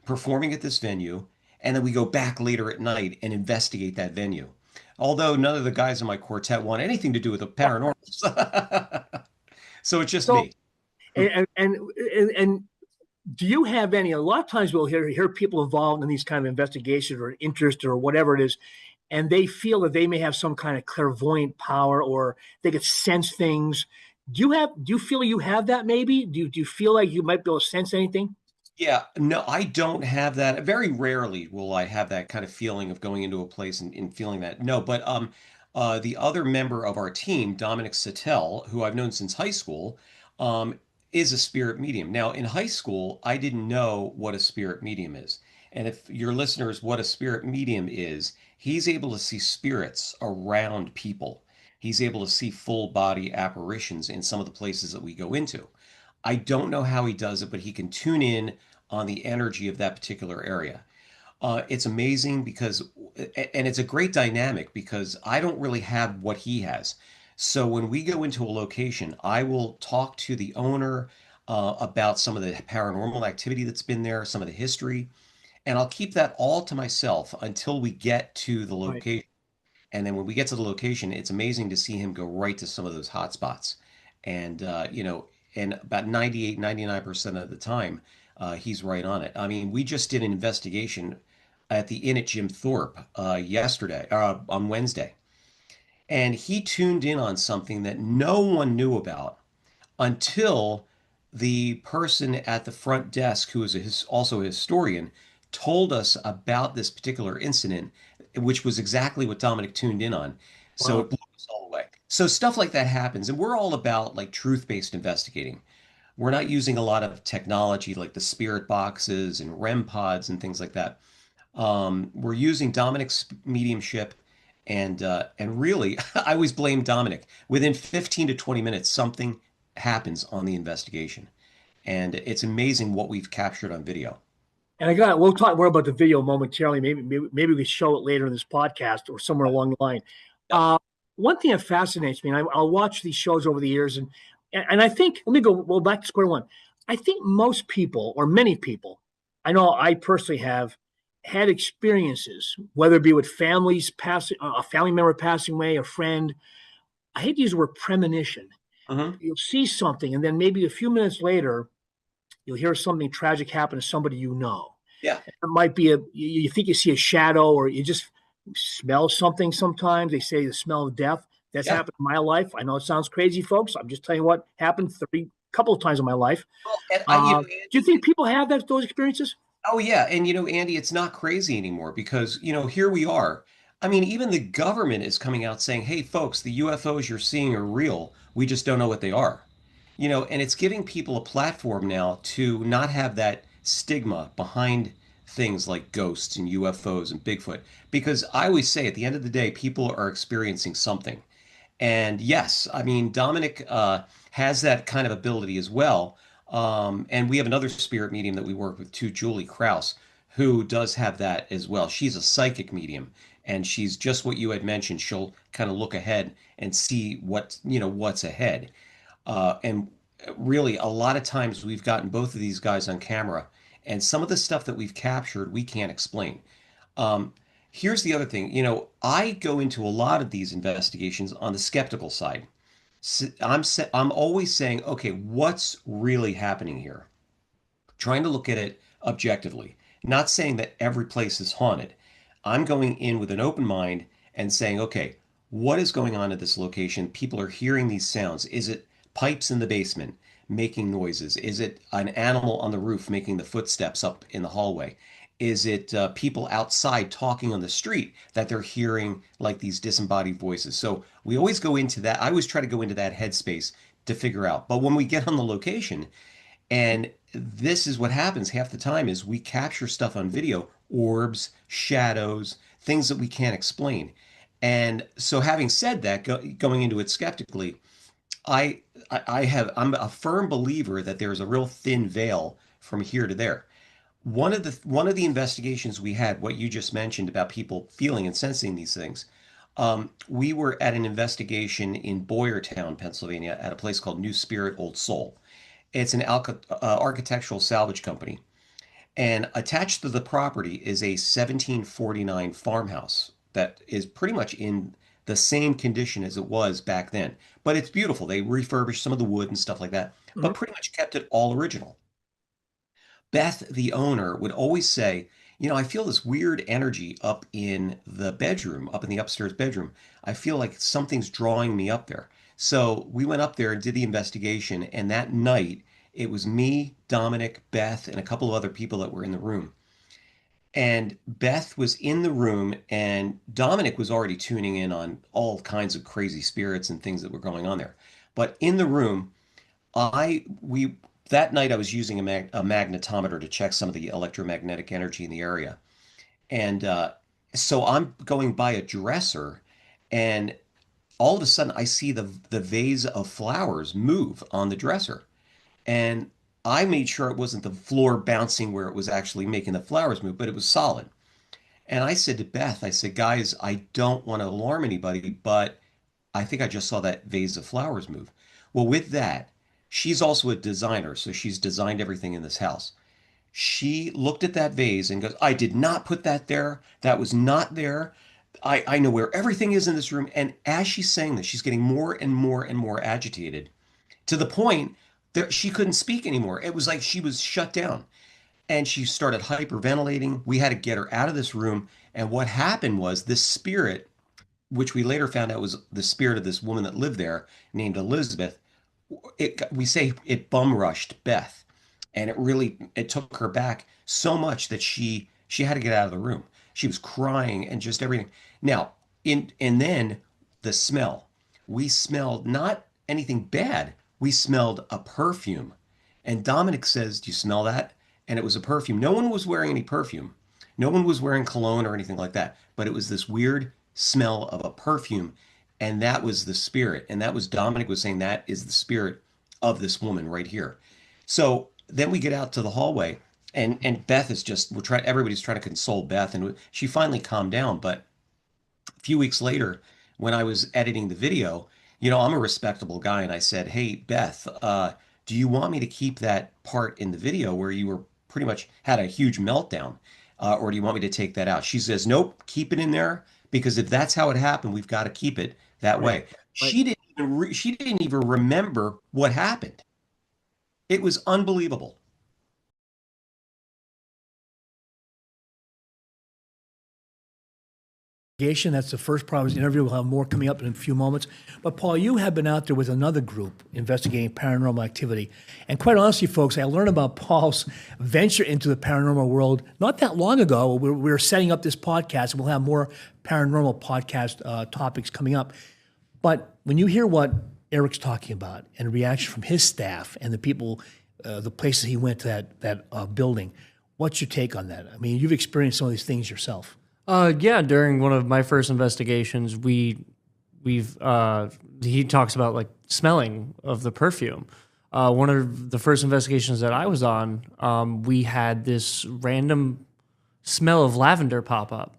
performing at this venue, and then we go back later at night and investigate that venue. Although none of the guys in my quartet want anything to do with the paranormal. So it's just So me. and do you have any? A lot of times we'll hear people involved in these kind of investigations or interest or whatever it is, and they feel that they may have some kind of clairvoyant power or they could sense things. Do you feel you have that maybe? Do you feel like you might be able to sense anything? Yeah, no, I don't have that. Very rarely will I have that kind of feeling of going into a place and feeling that. No, but the other member of our team, Dominic Sattel, who I've known since high school, is a spirit medium. Now, in high school, I didn't know what a spirit medium is. And if your listeners, what a spirit medium is, he's able to see spirits around people. He's able to see full body apparitions in some of the places that we go into. I don't know how he does it, but he can tune in on the energy of that particular area. It's amazing because, and it's a great dynamic because I don't really have what he has. So when we go into a location, I will talk to the owner about some of the paranormal activity that's been there, some of the history, and I'll keep that all to myself until we get to the Right. location. And then when we get to the location, it's amazing to see him go right to some of those hot spots. And, and about 98, 99% of the time, he's right on it. I mean, we just did an investigation at the inn at Jim Thorpe yesterday, on Wednesday. And he tuned in on something that no one knew about until the person at the front desk, who is also a historian, told us about this particular incident, which was exactly what Dominic tuned in on. So Wow. it blew us all away. So stuff like that happens, and we're all about like truth-based investigating. We're not using a lot of technology like the spirit boxes and REM pods and things like that. We're using Dominic's mediumship, and really, I always blame Dominic. Within 15 to 20 minutes, something happens on the investigation, and it's amazing what we've captured on video. And we'll talk more about the video momentarily. Maybe we show it later in this podcast or somewhere along the line. Yep. One thing that fascinates me, and I'll watch these shows over the years, and I think let me go back to square one. I think most people, or many people, I know I personally have had experiences, whether it be with families passing, a family member passing away, a friend. I hate to use the word premonition. Hmm. You'll see something, and then maybe a few minutes later, you'll hear something tragic happen to somebody you know. Yeah. It might be you think you see a shadow or you just smell something sometimes. They say the smell of death. That's Yeah. happened in my life. I know it sounds crazy, folks. I'm just telling you what happened three couple of times in my life. Well, and Do you Andy, think people have those experiences? oh yeah, and Andy, it's not crazy anymore because, here we are. I mean, even the government is coming out saying, "Hey, folks, the UFOs you're seeing are real. We just don't know what they are." And it's giving people a platform now to not have that stigma behind things like ghosts and UFOs and Bigfoot. Because I always say at the end of the day, people are experiencing something. And yes, I mean, Dominic has that kind of ability as well. And we have another spirit medium that we work with too, Julie Krause, who does have that as well. She's a psychic medium, and she's just what you had mentioned. She'll kind of look ahead and see what's ahead. And really, a lot of times we've gotten both of these guys on camera, and some of the stuff that we've captured, we can't explain. Um, Here's the other thing. I go into a lot of these investigations on the skeptical side. I'm always saying, okay, what's really happening here? Trying to look at it objectively. Not saying that every place is haunted. I'm going in with an open mind and saying, okay, what is going on at this location? People are hearing these sounds. Is it pipes in the basement making noises? Is it an animal on the roof making the footsteps up in the hallway? Is it people outside talking on the street that they're hearing like these disembodied voices? So we always go into that. I always try to go into that headspace to figure out. But when we get on the location, and this is what happens half the time is we capture stuff on video, orbs, shadows, things that we can't explain. And so having said that, going into it skeptically, I'm a firm believer that there's a real thin veil from here to there. One of the investigations we had, what you just mentioned about people feeling and sensing these things, we were at an investigation in Boyertown, Pennsylvania, at a place called New Spirit Old Soul. It's an architectural salvage company. And attached to the property is a 1749 farmhouse that is pretty much in the same condition as it was back then. But it's beautiful. They refurbished some of the wood and stuff like that, Mhm. but pretty much kept it all original. Beth, the owner, would always say, I feel this weird energy up in the bedroom, up in the upstairs bedroom. I feel like something's drawing me up there. So we went up there and did the investigation. And that night, it was me, Dominic, Beth, and a couple of other people that were in the room. And Beth was in the room, and Dominic was already tuning in on all kinds of crazy spirits and things that were going on there. But in the room, we that night I was using a magnetometer to check some of the electromagnetic energy in the area, and so I'm going by a dresser, and all of a sudden I see the vase of flowers move on the dresser, and I made sure it wasn't the floor bouncing where it was actually making the flowers move, but it was solid. And I said to Beth, I said, guys, I don't want to alarm anybody, but I think I just saw that vase of flowers move. Well, with that, she's also a designer, so she's designed everything in this house. She looked at that vase and goes, I did not put that there. That was not there. I know where everything is in this room. And as she's saying this, she's getting more and more and more agitated to the point that she couldn't speak anymore. It was like she was shut down and she started hyperventilating. We had to get her out of this room. And what happened was this spirit, which we later found out was the spirit of this woman that lived there named Elizabeth, we say it bum rushed Beth, and it took her back so much that she had to get out of the room. She was crying and just everything. Now, in and then the smell. We smelled not anything bad. We smelled a perfume. And Dominic says, "Do you smell that?" And it was a perfume. No one was wearing any perfume. No one was wearing cologne or anything like that. But it was this weird smell of a perfume, and that was the spirit. And that was Dominic was saying that is the spirit of this woman right here. So then we get out to the hallway, and Beth is just we're trying. Everybody's trying to console Beth, and she finally calmed down. But a few weeks later, when I was editing the video, I'm a respectable guy, and I said, "Hey, Beth, do you want me to keep that part in the video where you were pretty much had a huge meltdown, or do you want me to take that out?" She says, "Nope, keep it in there because if that's how it happened, we've got to keep it that Right. way." Right. She didn't even remember what happened. It was unbelievable. That's the first part of his interview. We'll have more coming up in a few moments. But Paul, you have been out there with another group investigating paranormal activity. And quite honestly, folks, I learned about Paul's venture into the paranormal world not that long ago. We were setting up this podcast, and we'll have more paranormal podcast topics coming up. But when you hear what Eric's talking about and the reaction from his staff and the people, the places he went to that building, what's your take on that? I mean, you've experienced some of these things yourself. Yeah, during one of my first investigations, he talks about like smelling of the perfume. One of the first investigations that I was on, we had this random smell of lavender pop up,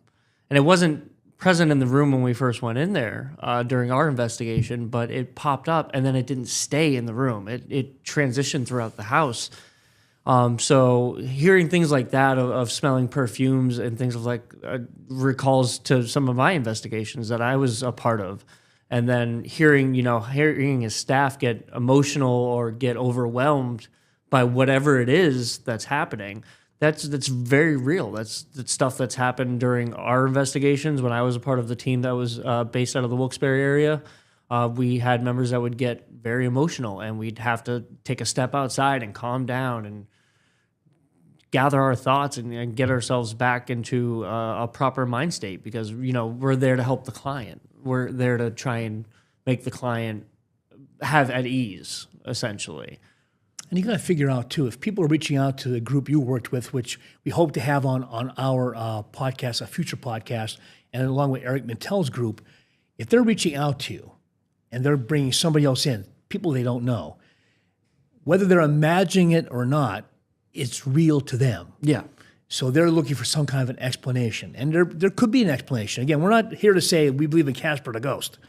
and it wasn't present in the room when we first went in there during our investigation, but it popped up and then it didn't stay in the room. It transitioned throughout the house. So hearing things like that of smelling perfumes and things of like recalls to some of my investigations that I was a part of, and then hearing his staff get emotional or get overwhelmed by whatever it is that's happening. That's very real. That's stuff that's happened during our investigations when I was a part of the team that was based out of the Wilkes-Barre area. We had members that would get very emotional, and we'd have to take a step outside and calm down and gather our thoughts and get ourselves back into a proper mind state because, we're there to help the client. We're there to try and make the client have at ease, essentially. And you got to figure out too, if people are reaching out to the group you worked with, which we hope to have on our podcast, a future podcast, and along with Eric Mintel's group, if they're reaching out to you and they're bringing somebody else in, people they don't know, whether they're imagining it or not, it's real to them. Yeah. So they're looking for some kind of an explanation. And there could be an explanation. Again, we're not here to say we believe in Casper the Ghost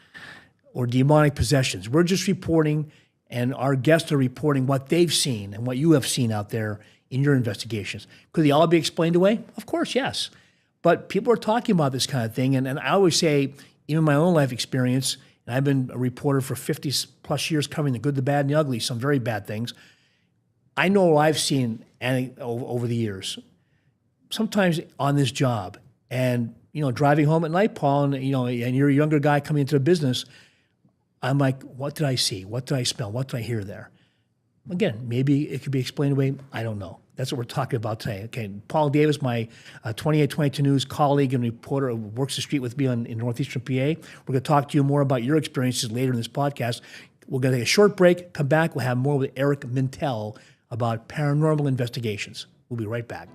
or demonic possessions. We're just reporting, and our guests are reporting what they've seen and what you have seen out there in your investigations? Could they all be explained away? Of course, yes. But people are talking about this kind of thing. And I always say, even my own life experience, and I've been a reporter for 50 plus years covering the good, the bad, and the ugly, some very bad things. I know what I've seen over the years, sometimes on this job. And, driving home at night, Paul, and you're a younger guy coming into the business, I'm like, what did I see? What did I smell? What did I hear there? Again, maybe it could be explained away. I don't know. That's what we're talking about today. Okay, Paul Davis, my 2822 News colleague and reporter who works the street with me in northeastern PA. We're going to talk to you more about your experiences later in this podcast. We're going to take a short break, come back. We'll have more with Eric Mintel about paranormal investigations. We'll be right back.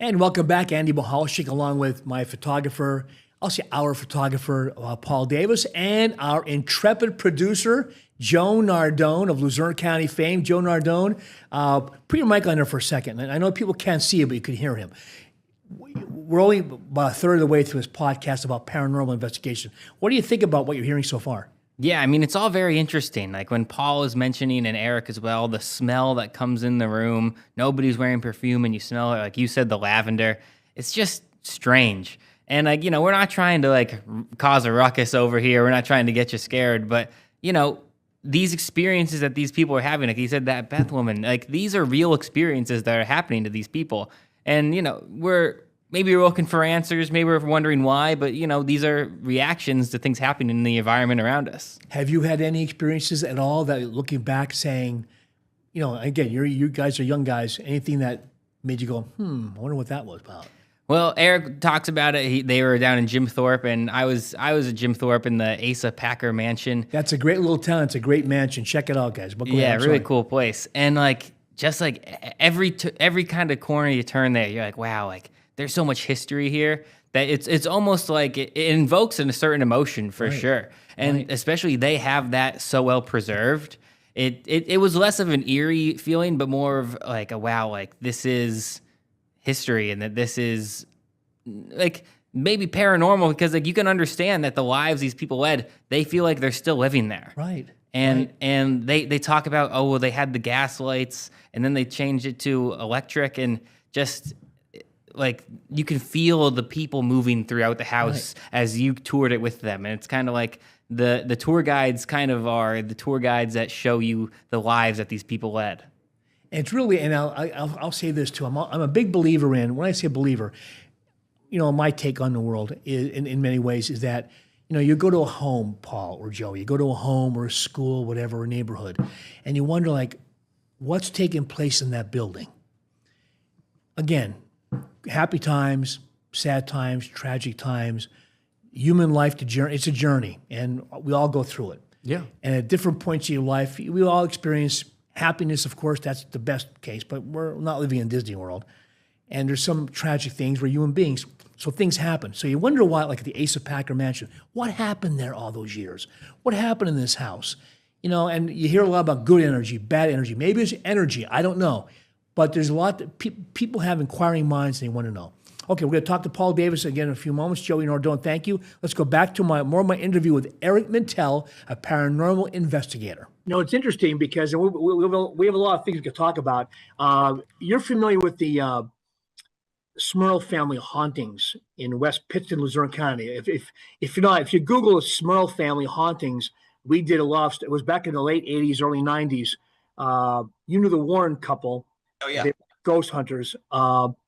And welcome back, Andy Mehalshick, along with my photographer, I'll say our photographer, Paul Davis, and our intrepid producer, Joe Nardone of Luzerne County fame. Joe Nardone, put your mic on there for a second. And I know people can't see you, but you can hear him. We're only about a third of the way through this podcast about paranormal investigation. What do you think about what you're hearing so far? Yeah, I mean, it's all very interesting. Like when Paul is mentioning, and Eric as well, the smell that comes in the room, nobody's wearing perfume and you smell it, like you said, the lavender. It's just strange. And like, we're not trying to like cause a ruckus over here. We're not trying to get you scared, but these experiences that these people are having, like you said, that Beth woman, like these are real experiences that are happening to these people. And, maybe we're looking for answers, maybe we're wondering why, but, these are reactions to things happening in the environment around us. Have you had any experiences at all that, looking back, saying, again, you guys are young guys, anything that made you go, I wonder what that was about? Well, Eric talks about it. They were down in Jim Thorpe, and I was at Jim Thorpe in the Asa Packer mansion. That's a great little town. It's a great mansion. Check it out, guys. Yeah, really cool place. And just every kind of corner you turn there, you're like, wow, like there's so much history here that it's almost like it invokes a certain emotion for sure. And especially they have that so well preserved. It was less of an eerie feeling, but more of like a wow, like this is history, and that this is like maybe paranormal, because like you can understand that the lives these people led, they feel like they're still living there. Right. And they talk about, oh, well, they had the gas lights and then they changed it to electric, and just like you can feel the people moving throughout the house as you toured it with them. And it's kind of like the tour guides kind of are the tour guides that show you the lives that these people led. And it's really, and I'll say this too. I'm a big believer in, when I say believer, my take on the world is, in many ways, is that, you go to a home, Paul or Joe, you go to a home or a school, whatever, a neighborhood, and you wonder, like, what's taking place in that building? Again, happy times, sad times, tragic times, human life, it's a journey, and we all go through it. Yeah. And at different points in your life, we all experience happiness, of course, that's the best case, but we're not living in Disney World. And there's some tragic things where human beings, so things happen. So you wonder why, like at the Asa Packer Mansion, what happened there all those years? What happened in this house? And you hear a lot about good energy, bad energy. Maybe it's energy, I don't know. But there's a lot that people have inquiring minds and they want to know. Okay, we're going to talk to Paul Davis again in a few moments. Joey Nardone, thank you. Let's go back to more of my interview with Eric Mintel, a paranormal investigator. It's interesting because we have a lot of things we could talk about. You're familiar with the Smurl family hauntings in West Pittston, Luzerne County. If you're not, if you Google Smurl family hauntings, we did a lot of, it was back in the late 80s, early 90s. You knew the Warren couple. Oh, yeah. They were ghost hunters.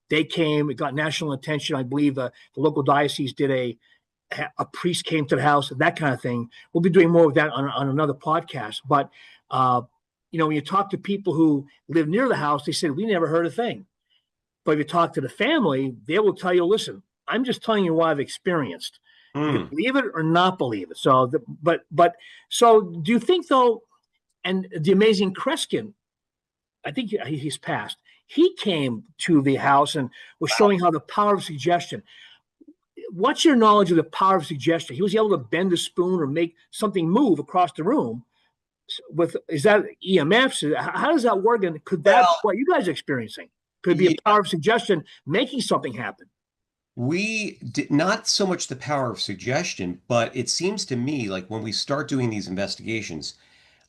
They came, it got national attention. I believe the local diocese did a priest came to the house, that kind of thing. We'll be doing more of that on another podcast. But, when you talk to people who live near the house, they said, we never heard a thing. But if you talk to the family, they will tell you, listen, I'm just telling you what I've experienced. You can believe it or not believe it. So, so do you think, though, and the amazing Kreskin, I think he's passed. He came to the house and was showing how the power of suggestion. What's your knowledge of the power of suggestion? He was able to bend a spoon or make something move across the room. Is that EMFs? How does that work? And could that what you guys are experiencing? Could it be a power of suggestion making something happen? We did not so much the power of suggestion, but it seems to me like when we start doing these investigations,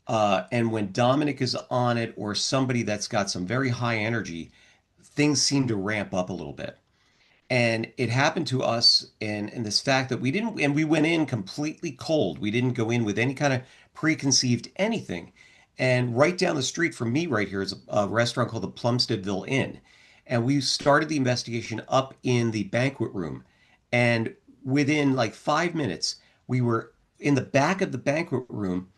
and when Dominic is on it or somebody that's got some very high energy, things seem to ramp up a little bit. And it happened to us in this fact that we went in completely cold. We didn't go in with any kind of preconceived anything. And right down the street from me right here is a restaurant called the Plumsteadville Inn. And we started the investigation up in the banquet room. And within like 5 minutes, we were in the back of the banquet room.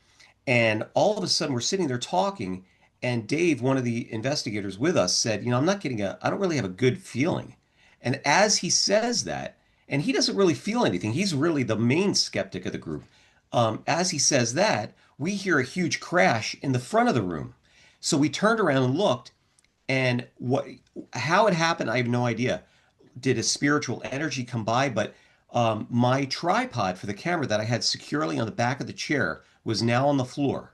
And all of a sudden, we're sitting there talking. And Dave, one of the investigators with us, said, I don't really have a good feeling. And as he says that, and he doesn't really feel anything, he's really the main skeptic of the group. As he says that, we hear a huge crash in the front of the room. So we turned around and looked, and how it happened, I have no idea. Did a spiritual energy come by? But my tripod for the camera that I had securely on the back of the chair was now on the floor.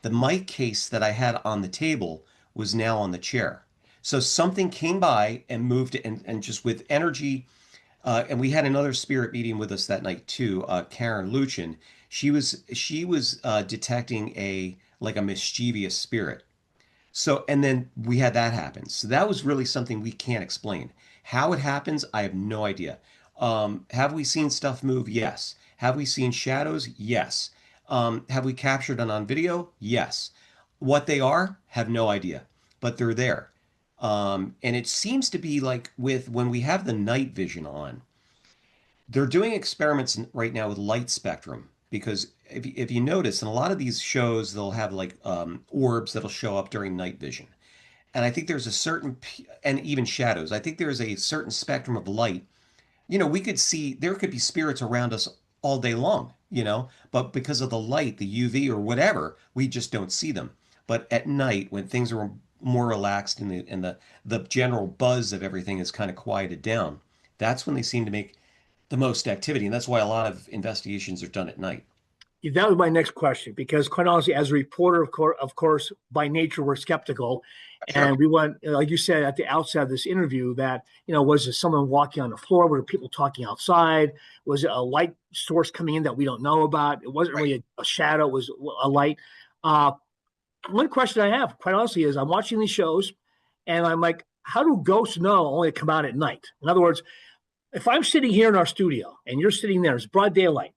The mic case that I had on the table was now on the chair. So something came by and moved and just with energy. And we had another spirit meeting with us that night too, Karen Luchin. She was detecting a mischievous spirit. So, and then we had that happen. So that was really something we can't explain. How it happens, I have no idea. Have we seen stuff move? Yes. Have we seen shadows? Yes. Have we captured it on video? Yes. What they are, have no idea, but they're there. And it seems to be like when we have the night vision on, they're doing experiments right now with light spectrum, because if you notice in a lot of these shows, they'll have orbs that'll show up during night vision. And I think there's a certain, and even shadows, I think there's a certain spectrum of light. We could see, there could be spirits around us all day long, but because of the light, the UV or whatever, we just don't see them. But at night, when things are more relaxed and the general buzz of everything is kind of quieted down, that's when they seem to make the most activity. And that's why a lot of investigations are done at night. That was my next question, because quite honestly, as a reporter, of course, by nature, we're skeptical. Sure. And we went, like you said at the outset of this interview, that, was it someone walking on the floor? Were people talking outside? Was it a light source coming in that we don't know about? It wasn't really a shadow, it was a light. One question I have, quite honestly, is I'm watching these shows and I'm like, how do ghosts know only to come out at night? In other words, if I'm sitting here in our studio and you're sitting there, it's broad daylight,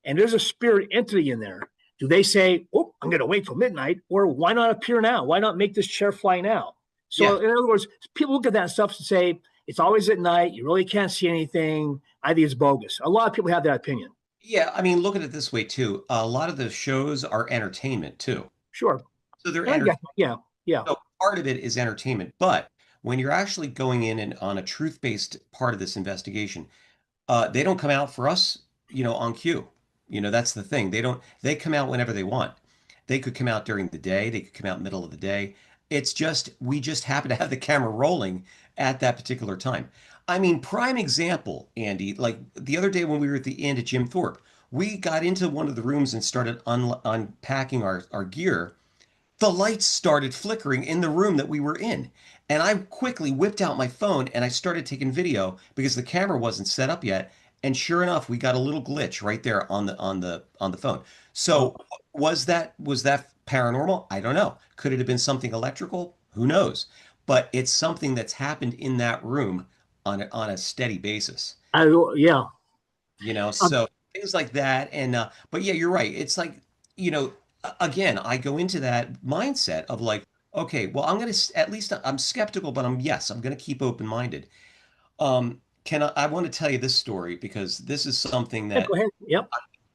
and there's a spirit entity in there, do they say, "Oh, I'm going to wait till midnight," or why not appear now? Why not make this chair fly now? So, Yeah. in other words, people look at that stuff and say it's always at night. You really can't see anything. I think it's bogus. A lot of people have that opinion. Yeah, I mean, look at it this way too. A lot of the shows are entertainment too. Sure, So they're and I guess, entertainment. yeah, yeah. So part of it is entertainment. But when you're actually going in and on a truth-based part of this investigation, they don't come out for us, on cue. That's the thing. They come out whenever they want. They could come out during the day, they could come out middle of the day. It's just we just happen to have the camera rolling at that particular time. I mean, prime example, Andy, like the other day when we were at the inn at Jim Thorpe, we got into one of the rooms and started unpacking our gear. The lights started flickering in the room that we were in. And I quickly whipped out my phone and I started taking video because the camera wasn't set up yet. And sure enough, we got a little glitch right there on the phone. Oh, So was that paranormal? I don't know. Could it have been something electrical? Who knows? But it's something that's happened in that room on a steady basis. I yeah. So things like that. And but yeah, you're right. It's like, again, I go into that mindset of like, okay, well, at least I'm skeptical, but I'm gonna keep open-minded. I want to tell you this story because this is something Yeah, that go ahead. Yep,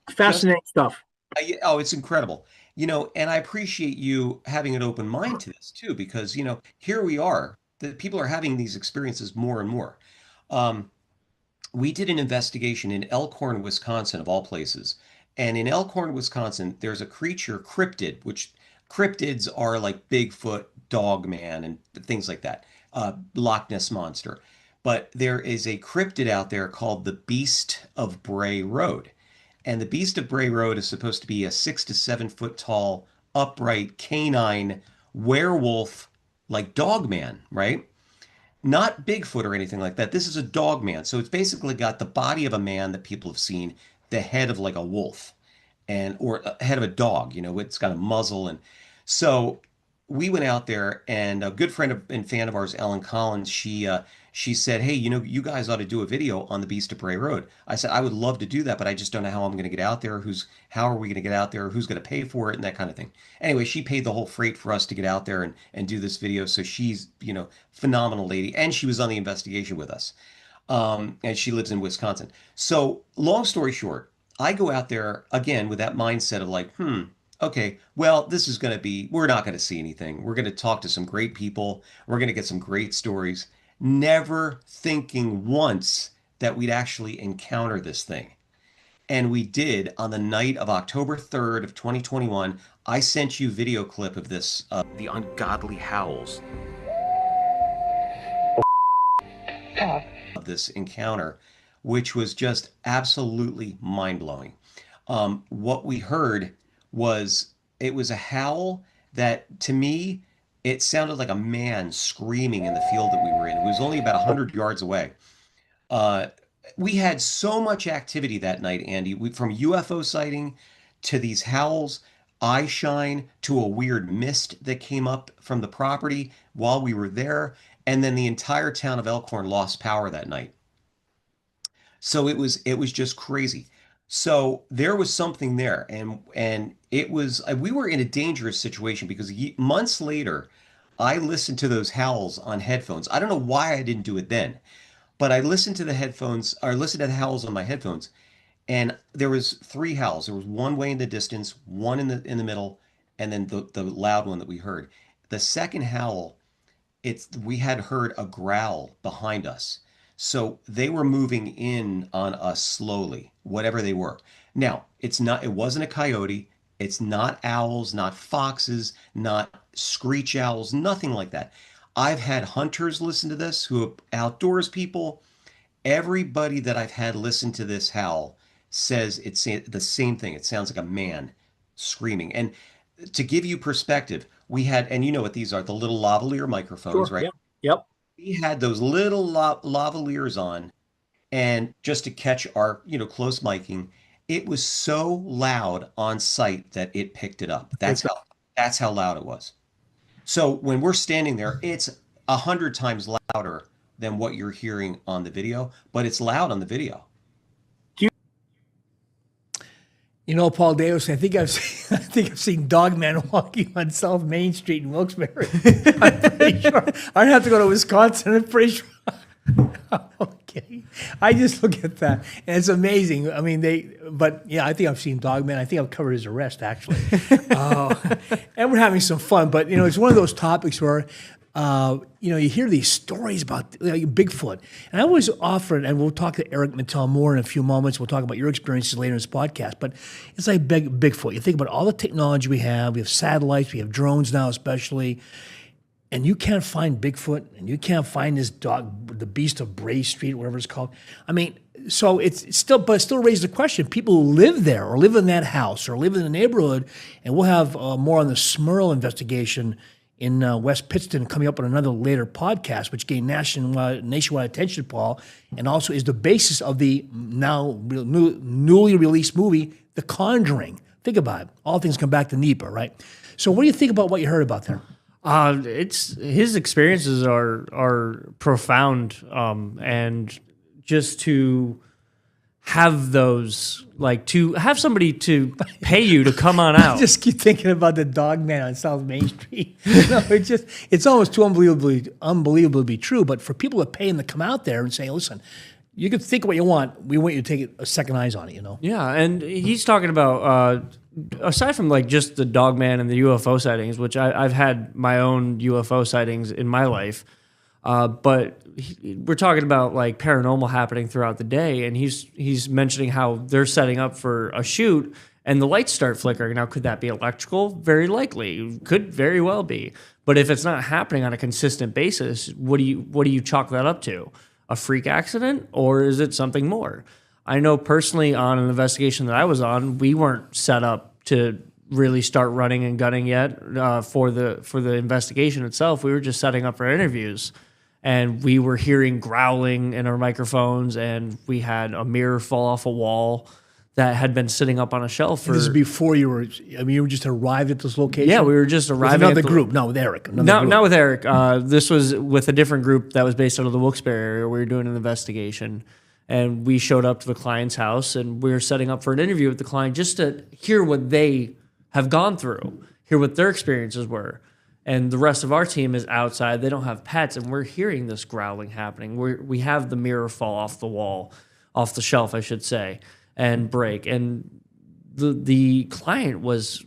just fascinating stuff. oh, it's incredible. And I appreciate you having an open mind to this too, because here we are, the people are having these experiences more and more. Um, we did an investigation in Elkhorn, Wisconsin, of all places. And in Elkhorn, Wisconsin, there's a creature, cryptid, which cryptids are like Bigfoot, Dogman, and things like that, Loch Ness Monster. But there is a cryptid out there called the Beast of Bray Road. And the Beast of Bray Road is supposed to be a 6 to 7 foot tall, upright, canine werewolf, like Dogman, right? Not Bigfoot or anything like that. This is a dog man. So it's basically got the body of a man that people have seen, the head of like a wolf and or a head of a dog, it's got a muzzle. And so we went out there and a good friend and fan of ours, Ellen Collins, she said, "Hey, you guys ought to do a video on the Beast of Bray Road." I said, "I would love to do that, but I just don't know how I'm going to get out there. How are we going to get out there? Who's going to pay for it and that kind of thing." Anyway, she paid the whole freight for us to get out there and do this video. So she's, phenomenal lady. And she was on the investigation with us. And she lives in Wisconsin. So long story short, I go out there again with that mindset of like, okay, well, we're not going to see anything. We're going to talk to some great people. We're going to get some great stories, never thinking once that we'd actually encounter this thing. And we did on the night of October 3rd of 2021. I sent you video clip of this, the ungodly howls of this encounter, which was just absolutely mind-blowing. What we heard was it was a howl that to me it sounded like a man screaming in the field that we were in. It was only about 100 yards away. Uh, we had so much activity that night, Andy, from UFO sighting to these howls, eye shine to a weird mist that came up from the property while we were there, and then the entire town of Elkhorn lost power that night. So it was just crazy. So there was something there, and it was we were in a dangerous situation because months later, I listened to those howls on headphones. I don't know why I didn't do it then, but I listened to the headphones or listened to the howls on my headphones, and there was three howls. There was one way in the distance, one in the middle, and then the loud one that we heard. The second howl, it's we had heard a growl behind us. So they were moving in on us slowly, whatever they were. Now, it wasn't a coyote, it's not owls, not foxes, not screech owls, nothing like that. I've had hunters listen to this who are outdoors people. Everybody that I've had listen to this howl says it's the same thing. It sounds like a man screaming. And to give you perspective, we had, and you know what these are, the little lavalier microphones, Sure. right? Yep. Yep. We had those little lavaliers on, and just to catch our, close miking, it was so loud on site that it picked it up. Picked up. That's how loud it was. So when we're standing there, it's 100 times louder than what you're hearing on the video, but it's loud on the video. Do you, Paul Davis, I think I've seen Dogman walking on South Main Street in Wilkes-Barre. I'm pretty sure. I'd have to go to Wisconsin. I'm pretty sure. Okay, I just look at that, and it's amazing. I mean, but yeah, I think I've seen Dogman. I think I've covered his arrest actually, and we're having some fun. But it's one of those topics where. You hear these stories about Bigfoot, and I always offer it, and we'll talk to Eric Mattel more in a few moments. We'll talk about your experiences later in this podcast, but it's like Bigfoot. You think about all the technology we have satellites, we have drones now especially, and you can't find Bigfoot, and you can't find this dog, the beast of Bray Street, whatever it's called. I mean, so it still raises the question, people who live there or live in that house or live in the neighborhood, and we'll have more on the Smurl investigation in West Pittston coming up on another later podcast, which gained nationwide attention, Paul, and also is the basis of the newly released movie, The Conjuring. Think about it. All things come back to NEPA, right? So what do you think about what you heard about there? It's his experiences are profound, and just to have those, like to have somebody to pay you to come on out. I just keep thinking about the dog man on South Main Street. It's almost too unbelievable to be true. But for people to pay him to come out there and say, listen, you can think what you want. We want you to take a second eyes on it, Yeah, and he's talking about, aside from like just the dog man and the UFO sightings, which I've had my own UFO sightings in my life, but we're talking about like paranormal happening throughout the day, and he's mentioning how they're setting up for a shoot and the lights start flickering. Now, could that be electrical? Very likely, could very well be. But if it's not happening on a consistent basis, what do you chalk that up to? A freak accident, or is it something more? I know personally on an investigation that I was on, we weren't set up to really start running and gunning yet for the investigation itself. We were just setting up for interviews. And we were hearing growling in our microphones, and we had a mirror fall off a wall that had been sitting up on a shelf. This is before you were just arrived at this location? Yeah, we were just arriving with another group. No, with Eric. Not with Eric. This was with a different group that was based out of the Wilkes-Barre area. We were doing an investigation, and we showed up to the client's house, and we were setting up for an interview with the client just to hear what they have gone through, hear what their experiences were. And the rest of our team is outside. They don't have pets, and we're hearing this growling happening. We have the mirror fall off the wall, off the shelf, I should say, and break. And the client was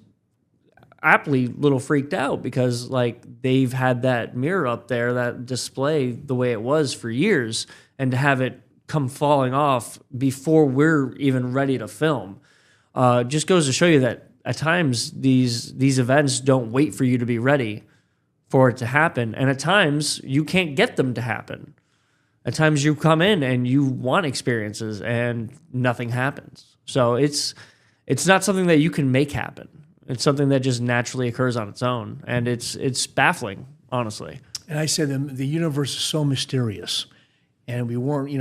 aptly a little freaked out because like they've had that mirror up there, that display the way it was for years, and to have it come falling off before we're even ready to film just goes to show you that at times these events don't wait for you to be ready for it to happen. And at times you can't get them to happen. At times you come in and you want experiences and nothing happens. So it's not something that you can make happen. It's something that just naturally occurs on its own. And it's baffling, honestly. And I said the universe is so mysterious. And we weren't,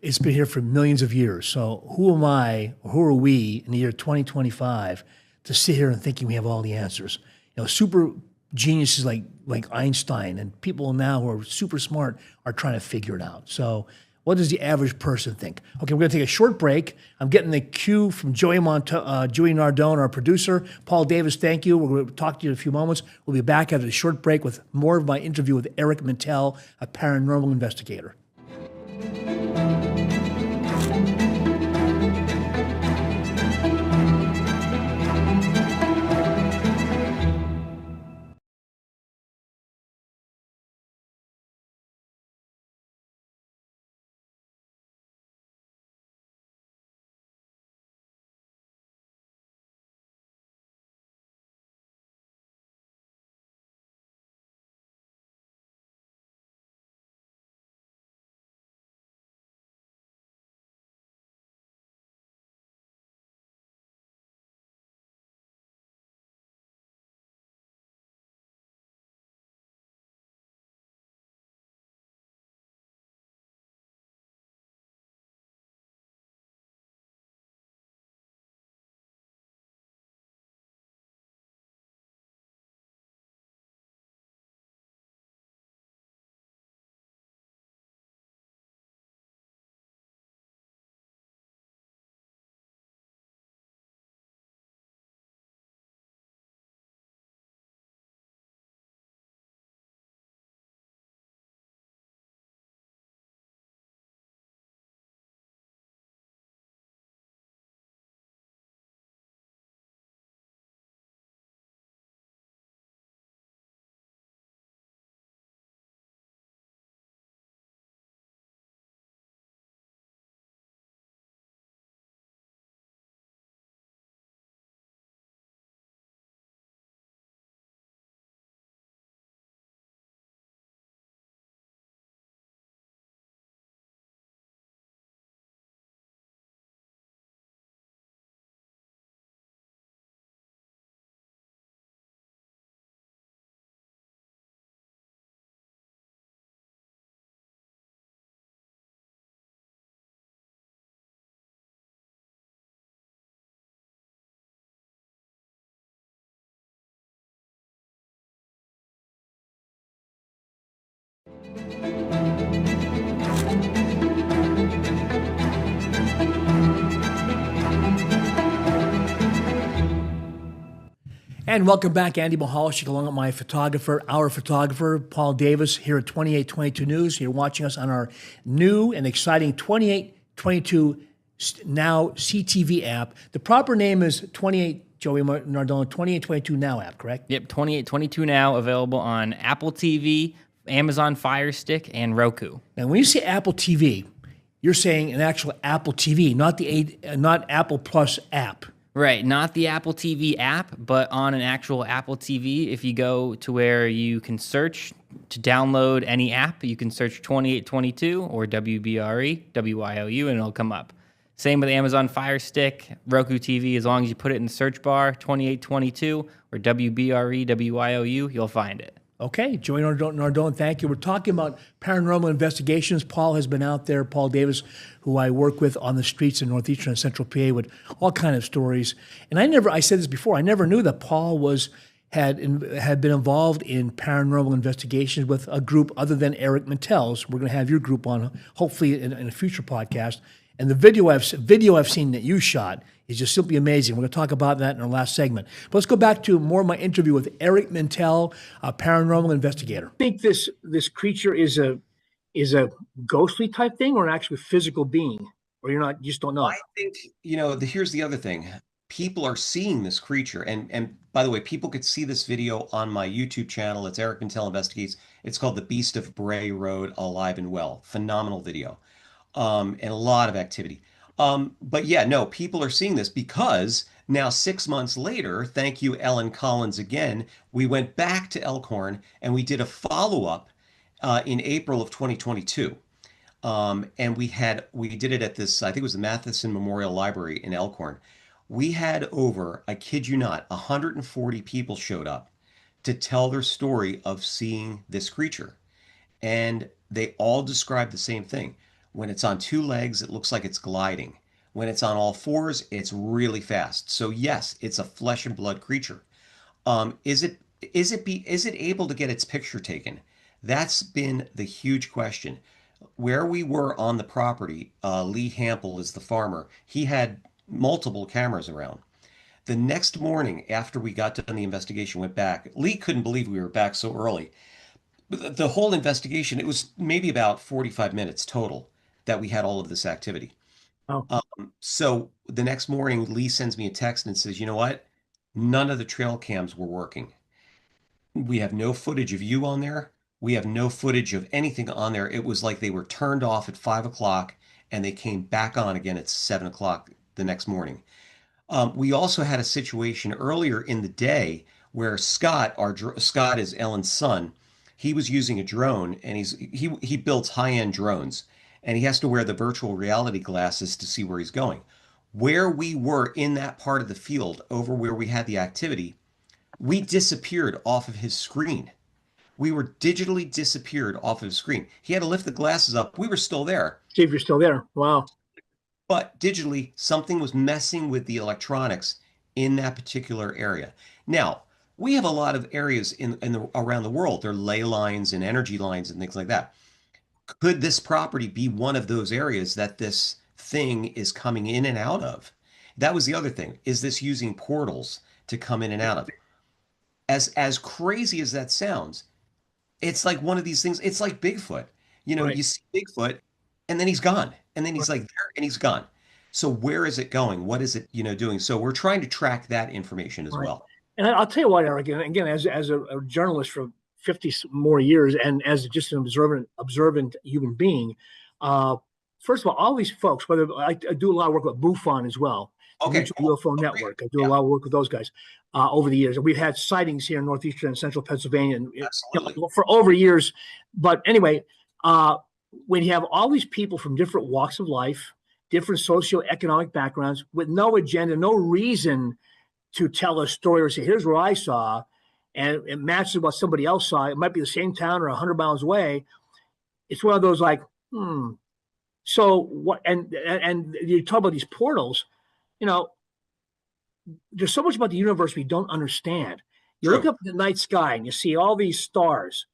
it's been here for millions of years. So who am I, or who are we in the year 2025 to sit here and thinking we have all the answers? Super geniuses like Einstein and people now who are super smart are trying to figure it out. So what does the average person think? Okay, we're going to take a short break. I'm getting the cue from Joey Nardone, our producer. Paul Davis, thank you. We're going to talk to you in a few moments. We'll be back after a short break with more of my interview with Eric Mattel, a paranormal investigator. And welcome back, Andy Mehalshick, along with my our photographer, Paul Davis, here at 2822 News. You're watching us on our new and exciting 2822 Now CTV app. The proper name is 28, Joey Nardone, 2822 Now app, correct? Yep, 2822 Now, available on Apple TV, Amazon Fire Stick, and Roku. Now, when you say Apple TV, you're saying an actual Apple TV, not Apple Plus app. Right, not the Apple TV app, but on an actual Apple TV. If you go to where you can search to download any app, you can search 2822 or WBRE, WYOU, and it'll come up. Same with Amazon Fire Stick, Roku TV. As long as you put it in the search bar, 2822 or WBRE, WYOU, you'll find it. Okay, Joey Nardone, thank you. We're talking about paranormal investigations. Paul has been out there, Paul Davis, who I work with on the streets in Northeastern and Central PA with all kind of stories. And I said this before, I never knew that Paul had been involved in paranormal investigations with a group other than Eric Mintel's. We're going to have your group on, hopefully in a future podcast. And the video I've seen that you shot is just simply amazing. We're going to talk about that in our last segment. But let's go back to more of my interview with Eric Mintel, a paranormal investigator. I think this creature is a ghostly type thing or an actual physical being, or you just don't know. I think, here's the other thing. People are seeing this creature. And by the way, people could see this video on my YouTube channel. It's Eric Mintel Investigates. It's called The Beast of Bray Road, Alive and Well. Phenomenal video. And a lot of activity. But yeah, no, people are seeing this because now 6 months later, thank you, Ellen Collins again, we went back to Elkhorn and we did a follow-up in April of 2022. And we did it at this, I think it was the Matheson Memorial Library in Elkhorn. We had over, I kid you not, 140 people showed up to tell their story of seeing this creature. And they all described the same thing. When it's on two legs, it looks like it's gliding. When it's on all fours, it's really fast. So yes, it's a flesh and blood creature. Is it able to get its picture taken? That's been the huge question. Where we were on the property, Lee Hample is the farmer. He had multiple cameras around. The next morning, after we got done the investigation, went back. Lee couldn't believe we were back so early. The whole investigation, it was maybe about 45 minutes total that we had all of this activity. Oh. So the next morning, Lee sends me a text and says, you know what? None of the trail cams were working. We have no footage of you on there. We have no footage of anything on there. It was like they were turned off at 5 o'clock and they came back on again at 7 o'clock the next morning. We also had a situation earlier in the day where Scott is Ellen's son. He was using a drone and he builds high-end drones. And he has to wear the virtual reality glasses to see where he's going. Where we were in that part of the field, over where we had the activity, we disappeared off of his screen. We were digitally disappeared off of his screen. He had to lift the glasses up. We were still there. See if you're still there. Wow. But digitally, something was messing with the electronics in that particular area. Now, we have a lot of areas around the world. There are ley lines and energy lines and things like that. Could this property be one of those areas that this thing is coming in and out of? That was the other thing. Is this using portals to come in and out of? As crazy as that sounds, it's like one of these things. It's like Bigfoot. Right. You see Bigfoot and then he's gone. And then he's like there and he's gone. So where is it going? What is it, doing? So we're trying to track that information as well. And I'll tell you what, Eric, and again, as a journalist for 50 more years and as just an observant human being, first of all these folks, whether I do a lot of work with MUFON as well, Okay, cool. UFO Network. I do a lot of work with those guys over the years. And we've had sightings here in Northeastern and Central Pennsylvania for over years. But anyway, when you have all these people from different walks of life, different socioeconomic backgrounds, with no agenda, no reason to tell a story or say, here's what I saw, and it matches what somebody else saw. It might be the same town or 100 miles away. It's one of those like, So what? And you talk about these portals. There's so much about the universe we don't understand. You look up at the night sky and you see all these stars.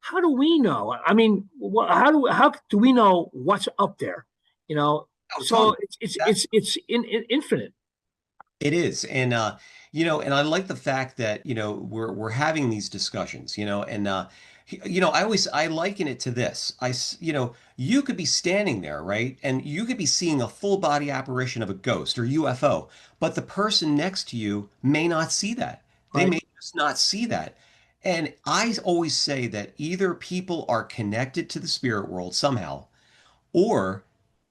how do we know? I mean, how do we know what's up there? You know, Oh, so totally. it's infinite, It is. And and I like the fact that, we're having these discussions, and I liken it to this. You could be standing there, right? And you could be seeing a full body apparition of a ghost or UFO, but the person next to you may not see that. They right? may just not see that. And I always say that either people are connected to the spirit world somehow, or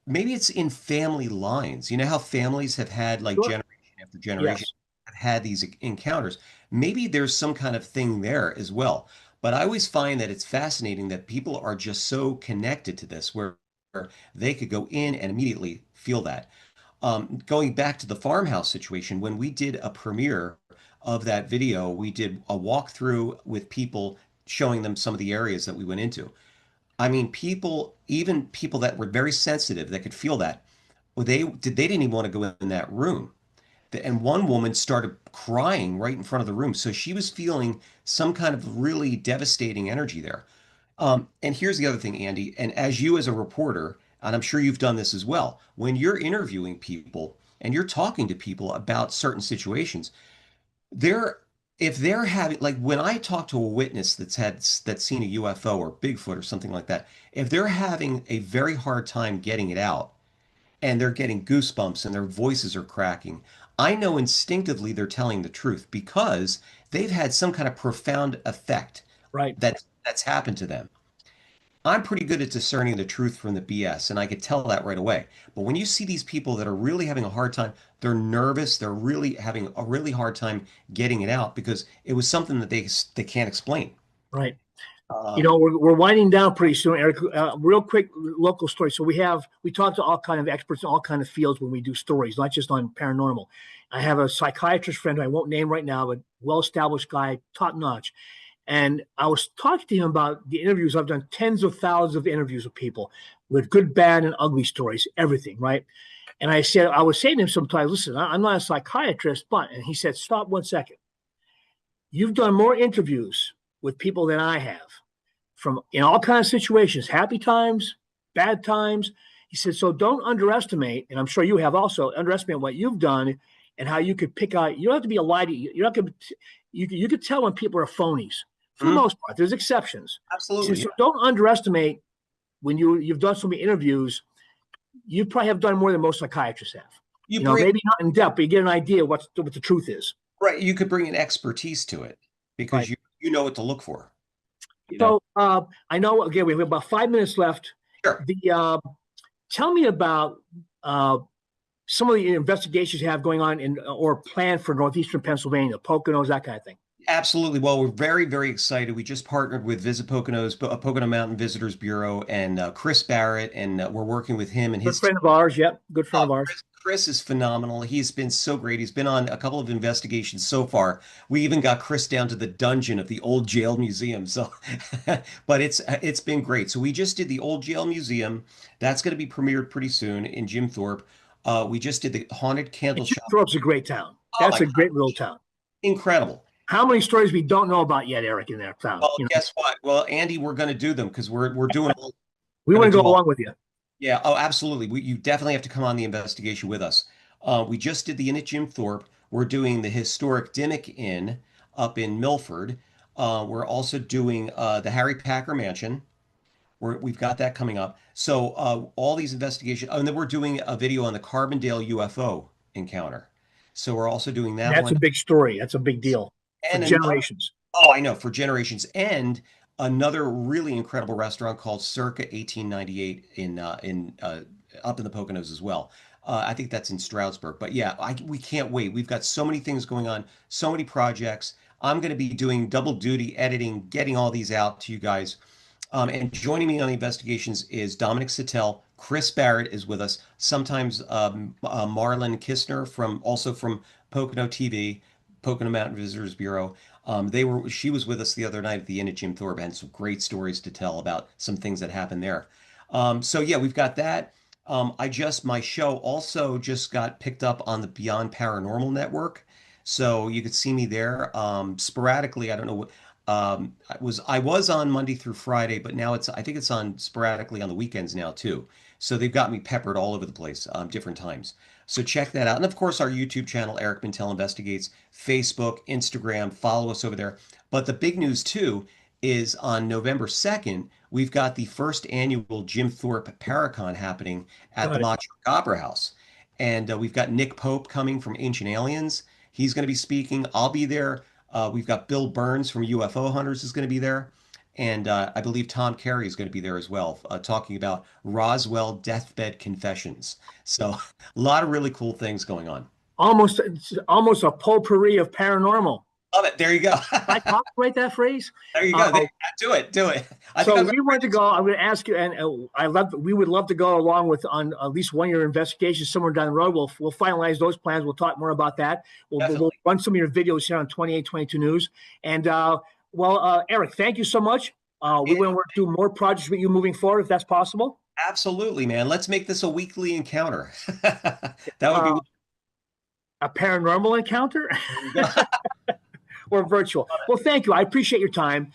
maybe it's in family lines. You know how families have had like Sure. generation after generation Yes. have had these encounters. Maybe there's some kind of thing there as well. But I always find that it's fascinating that people are just so connected to this where they could go in and immediately feel that. Going back to the farmhouse situation, when we did a premiere of that video, we did a walkthrough with people showing them some of the areas that we went into. I mean, even people that were very sensitive that could feel that, well, they didn't even want to go in that room. And one woman started crying right in front of the room. So she was feeling some kind of really devastating energy there. And here's the other thing, Andy, and as you as a reporter, and I'm sure you've done this as well, when you're interviewing people and you're talking to people about certain situations, they're if they're having, like, when I talk to a witness that's seen a UFO or Bigfoot or something like that, if they're having a very hard time getting it out and they're getting goosebumps and their voices are cracking, I know instinctively they're telling the truth because they've had some kind of profound effect Right. that's happened to them. I'm pretty good at discerning the truth from the BS, and I could tell that right away. But when you see these people that are really having a hard time, they're nervous, they're really having a really hard time getting it out because it was something that they can't explain. Right. Um, We're winding down pretty soon, Eric. Real quick, local story. So we talk to all kind of experts in all kind of fields when we do stories, not just on paranormal. I have a psychiatrist friend who I won't name right now, but well-established guy, top notch. And I was talking to him about the interviews. I've done tens of thousands of interviews with people with good, bad, and ugly stories, everything, right? And I was saying to him sometimes, listen, I'm not a psychiatrist, but, and he said, stop 1 second. You've done more interviews with people than I have from in all kinds of situations, happy times, bad times. He said, so don't underestimate, and I'm sure you have also underestimate what you've done and how you could pick out. You don't have to be a lie to you. You're not going to. You could tell when people are phonies for the mhm, most part. There's exceptions. He said, absolutely. so Yeah. don't underestimate when you've done so many interviews. You probably have done more than most psychiatrists have. You bring Maybe not in depth, but you get an idea what the truth is. right, you could bring an expertise to it because Right. you know what to look for, you know. So I know again we have about 5 minutes left. Sure. The Tell me about uh, some of the investigations you have going on in or planned for northeastern Pennsylvania, Poconos, that kind of thing. Absolutely. Well, we're very, very excited. We just partnered with Visit Poconos, Pocono Mountain Visitors Bureau, and Chris Barrett, and we're working with him and Good his team. friend of ours, yep, good friend Oh, of ours. Chris is phenomenal. He's been so great. He's been on a couple of investigations so far. We even got Chris down to the dungeon of the old jail museum. So, but it's been great. So we just did the old jail museum. That's going to be premiered pretty soon in Jim Thorpe. We just did the haunted And candle Jim shop. Thorpe's a great town. Oh That's my a God, great little town. incredible. How many stories we don't know about yet, Eric, in that town? Well, guess what? Well, Andy, we're going to do them because we're doing all We going want to to do go all. along with you. Yeah, oh, absolutely. You definitely have to come on the investigation with us. We just did the Inn at Jim Thorpe. We're doing the historic Dimmock Inn up in Milford. We're also doing the Harry Packer Mansion. We've got that coming up. So all these investigations, oh, and then we're doing a video on the Carbondale UFO encounter. So we're also doing that That's one. a big story. That's a big deal for And another generations. Oh, I know, for generations. And another really incredible restaurant called Circa 1898 in up in the Poconos as well. I think that's in Stroudsburg. But yeah, we can't wait. We've got so many things going on, so many projects. I'm going to be doing double duty editing, getting all these out to you guys. And joining me on the investigations is Dominic Sattel. Chris Barrett is with us. Sometimes Marlon Kistner from Pocono TV, Pocono Mountain Visitors Bureau. She was with us the other night at the Inn at Jim Thorpe, had some great stories to tell about some things that happened there. So yeah, we've got that. My show also just got picked up on the Beyond Paranormal Network. So you could see me there. Sporadically, I don't know what, I was on Monday through Friday, but now I think it's on sporadically on the weekends now too. So they've got me peppered all over the place, different times. So check that out. And of course, our YouTube channel, Eric Mintel Investigates, Facebook, Instagram, follow us over there. But the big news too is on November 2nd, we've got the first annual Jim Thorpe Paracon happening at the Got it. Macho Opera House. And we've got Nick Pope coming from Ancient Aliens. He's going to be speaking. I'll be there. We've got Bill Burns from UFO Hunters is going to be there. And I believe Tom Carey is going to be there as well, talking about Roswell deathbed confessions. So a lot of really cool things going on. Almost a potpourri of paranormal. Love it. There you go. I copyright that phrase. There you go. Do it. Do it. I think So I've got we want to go. I'm going to ask you, and we would love to go along with on at least one of your investigations somewhere down the road. We'll finalize those plans. We'll talk more about that. We'll run some of your videos here on 2822 News. And Eric, thank you so much. We want to do more projects with you moving forward, if that's possible. Absolutely, man. Let's make this a weekly encounter. That would be a paranormal encounter. Or virtual. Well, thank you. I appreciate your time.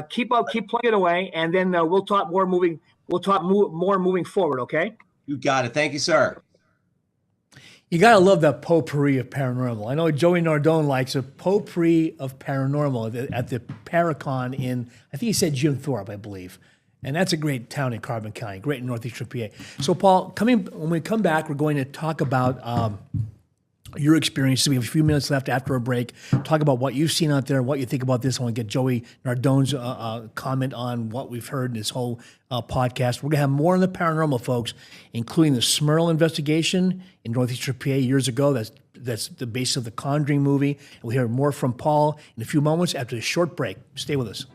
Keep plugging away, and then we'll talk more moving. We'll talk more moving forward. Okay. You got it. Thank you, sir. You gotta love that potpourri of paranormal. I know Joey Nardone likes a potpourri of paranormal at the Paracon in, I think he said Jim Thorpe, I believe. And that's a great town in Carbon County, great in northeastern PA. So, Paul, when we come back, we're going to talk about your experiences. We have a few minutes left after a break. Talk about what you've seen out there, what you think about this. I want to get Joey Nardone's comment on what we've heard in this whole podcast. We're going to have more on the paranormal, folks, including the Smurl investigation in northeastern PA years ago. That's the base of the Conjuring movie. And we'll hear more from Paul in a few moments after this short break. Stay with us.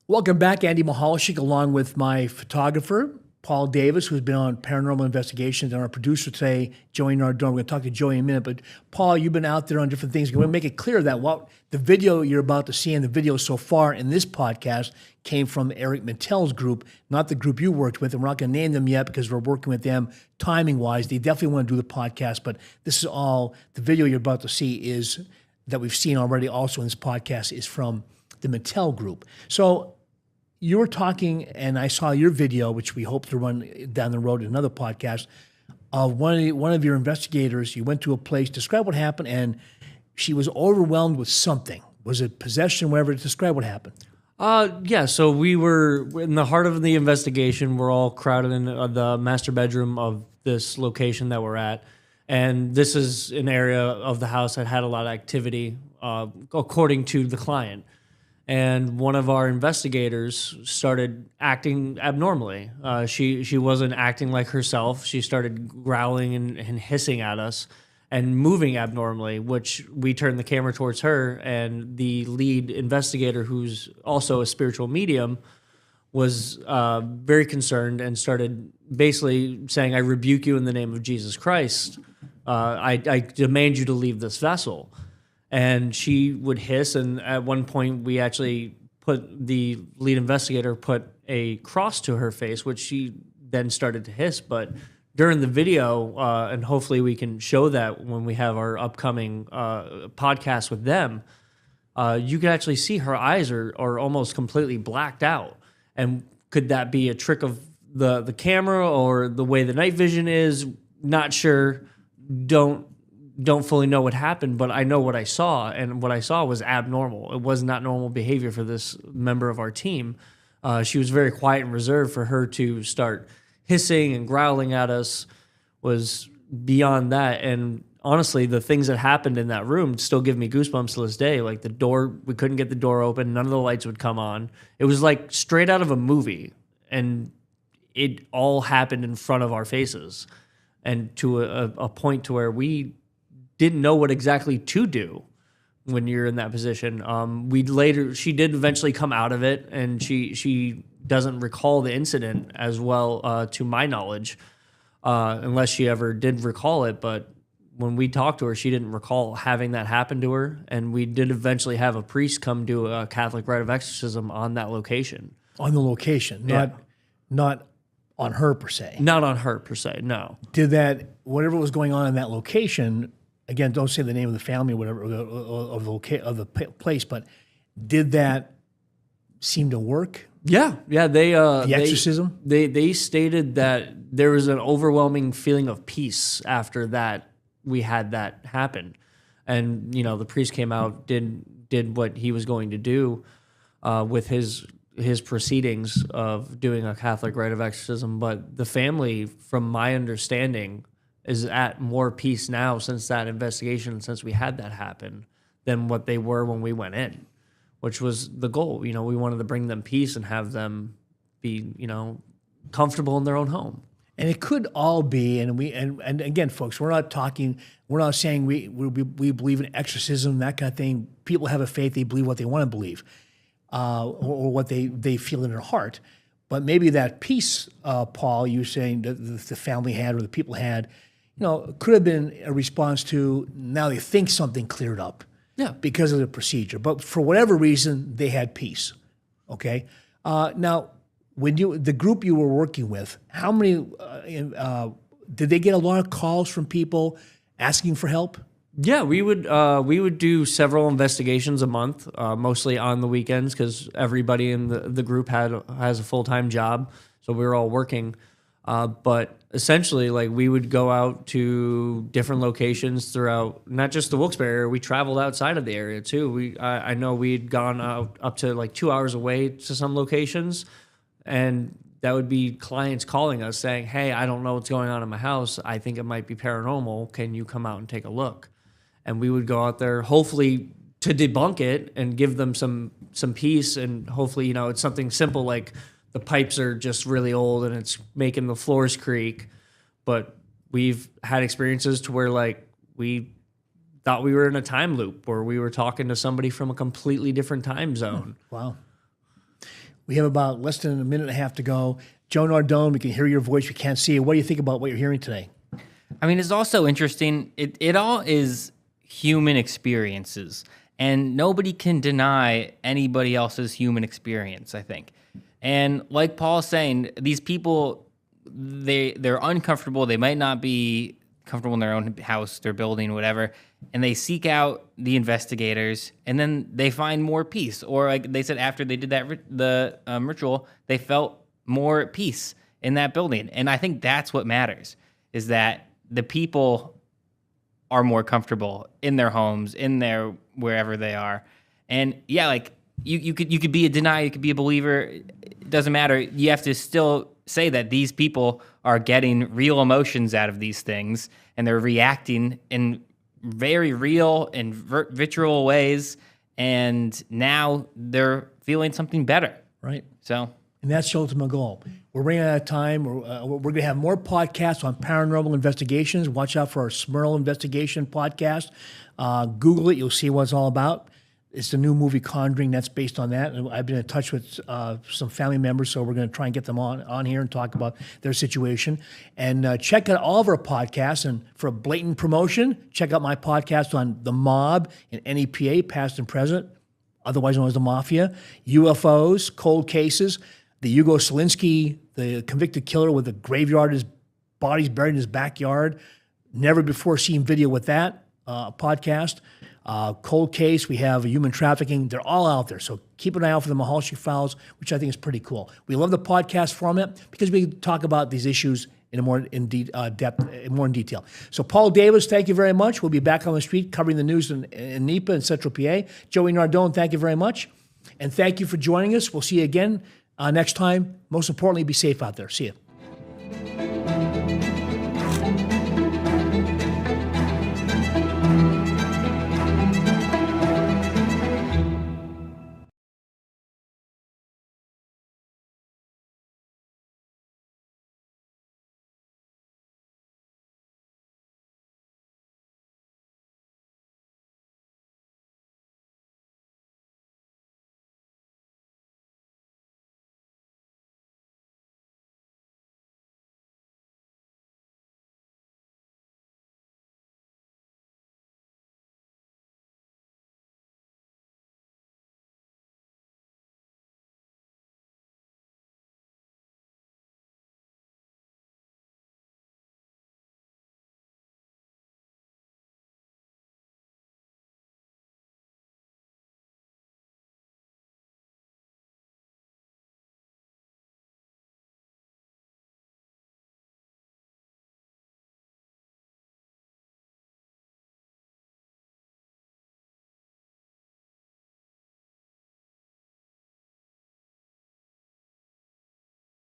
Welcome back, Andy Mehalshick, along with my photographer, Paul Davis, who's been on Paranormal Investigations, and our producer today, Joey Nardone. We're going to talk to Joey in a minute. But Paul, you've been out there on different things. We want to make it clear that what the video you're about to see and the video so far in this podcast came from Eric Mintel's group, not the group you worked with. And we're not going to name them yet because we're working with them timing-wise. They definitely want to do the podcast, but this is all, the video you're about to see is, that we've seen already also in this podcast, is from the Mintel group. So you were talking, and I saw your video, which we hope to run down the road in another podcast, of one of your investigators. You went to a place, describe what happened, and she was overwhelmed with something. Was it possession, whatever? Describe what happened. Yeah, so we were in the heart of the investigation. We're all crowded in the master bedroom of this location that we're at. And this is an area of the house that had a lot of activity, according to the client. And one of our investigators started acting abnormally. She wasn't acting like herself. She started growling and hissing at us and moving abnormally, which we turned the camera towards her. And the lead investigator, who's also a spiritual medium, was very concerned and started basically saying, "I rebuke you in the name of Jesus Christ. I demand you to leave this vessel." And she would hiss, and at one point we actually the lead investigator put a cross to her face, which she then started to hiss. But during the video, and hopefully we can show that when we have our upcoming podcast with them, you can actually see her eyes are almost completely blacked out. And could that be a trick of the camera or the way the night vision is? Not sure. Don't fully know what happened, but I know what I saw, and what I saw was abnormal. It was not normal behavior for this member of our team. She was very quiet and reserved. For her to start hissing and growling at us was beyond that. And honestly, the things that happened in that room still give me goosebumps to this day. Like the door, we couldn't get the door open. None of the lights would come on. It was like straight out of a movie, and it all happened in front of our faces, and to a point to where we didn't know what exactly to do when you're in that position. She did eventually come out of it, and she doesn't recall the incident as well, to my knowledge, unless she ever did recall it. But when we talked to her, she didn't recall having that happen to her. And we did eventually have a priest come do a Catholic rite of exorcism on that location. On the location, not on her per se. Not on her per se, no. Did that, whatever was going on in that location, again, don't say the name of the family or whatever, of the place, but did that seem to work? Yeah. The exorcism? They stated that there was an overwhelming feeling of peace after that we had that happen. And, the priest came out, did what he was going to do with his proceedings of doing a Catholic rite of exorcism. But the family, from my understanding, is at more peace now since that investigation, since we had that happen, than what they were when we went in, which was the goal. We wanted to bring them peace and have them be, comfortable in their own home. And it could all be, and again, folks, we're not saying we believe in exorcism, that kind of thing. People have a faith, they believe what they want to believe, or what they feel in their heart. But maybe that peace, Paul, you were saying that the family had or the people had, could have been a response to, now they think something cleared up. Yeah. Because of the procedure. But for whatever reason, they had peace. Okay? Now, when the group you were working with, how many, did they get a lot of calls from people asking for help? Yeah, we would do several investigations a month, mostly on the weekends, because everybody in the group has a full-time job, so we were all working. But essentially, we would go out to different locations throughout, not just the Wilkes-Barre area. We traveled outside of the area too. I know we'd gone out up to 2 hours away to some locations, and that would be clients calling us saying, "Hey, I don't know what's going on in my house. I think it might be paranormal. Can you come out and take a look?" And we would go out there, hopefully to debunk it and give them some peace, and hopefully, it's something simple like the pipes are just really old and it's making the floors creak. But we've had experiences to where we thought we were in a time loop, or we were talking to somebody from a completely different time zone. Wow. We have about less than a minute and a half to go. Joe Nardone, we can hear your voice. We can't see you. What do you think about what you're hearing today? I mean, it's also interesting. It all is human experiences, and nobody can deny anybody else's human experience, I think. And like Paul's saying, these people, they're uncomfortable. They might not be comfortable in their own house, their building, whatever, and they seek out the investigators, and then they find more peace. Or like they said, after they did that ritual, they felt more at peace in that building. And I think that's what matters, is that the people are more comfortable in their homes, in their wherever they are. And yeah, like you could be a denier, you could be a believer. It doesn't matter. You have to still say that these people are getting real emotions out of these things, and they're reacting in very real and visceral ways. And now they're feeling something better. Right. So. And that's the ultimate goal. We're running out of time. We're going to have more podcasts on paranormal investigations. Watch out for our Smurl investigation podcast. Google it. You'll see what it's all about. It's the new movie Conjuring that's based on that. And I've been in touch with some family members, so we're going to try and get them on here and talk about their situation. And check out all of our podcasts. And for a blatant promotion, check out my podcast on the mob and NEPA, past and present, otherwise known as the mafia, UFOs, cold cases, the Hugo Selinsky, the convicted killer with a graveyard, his body's buried in his backyard. Never before seen video with that podcast. Cold case, we have human trafficking. They're all out there. So keep an eye out for the Mehalshick files, which I think is pretty cool. We love the podcast format because we talk about these issues in more in depth, more in detail. So Paul Davis, thank you very much. We'll be back on the street covering the news in NEPA and Central PA. Joey Nardone, thank you very much. And thank you for joining us. We'll see you again next time. Most importantly, be safe out there. See you.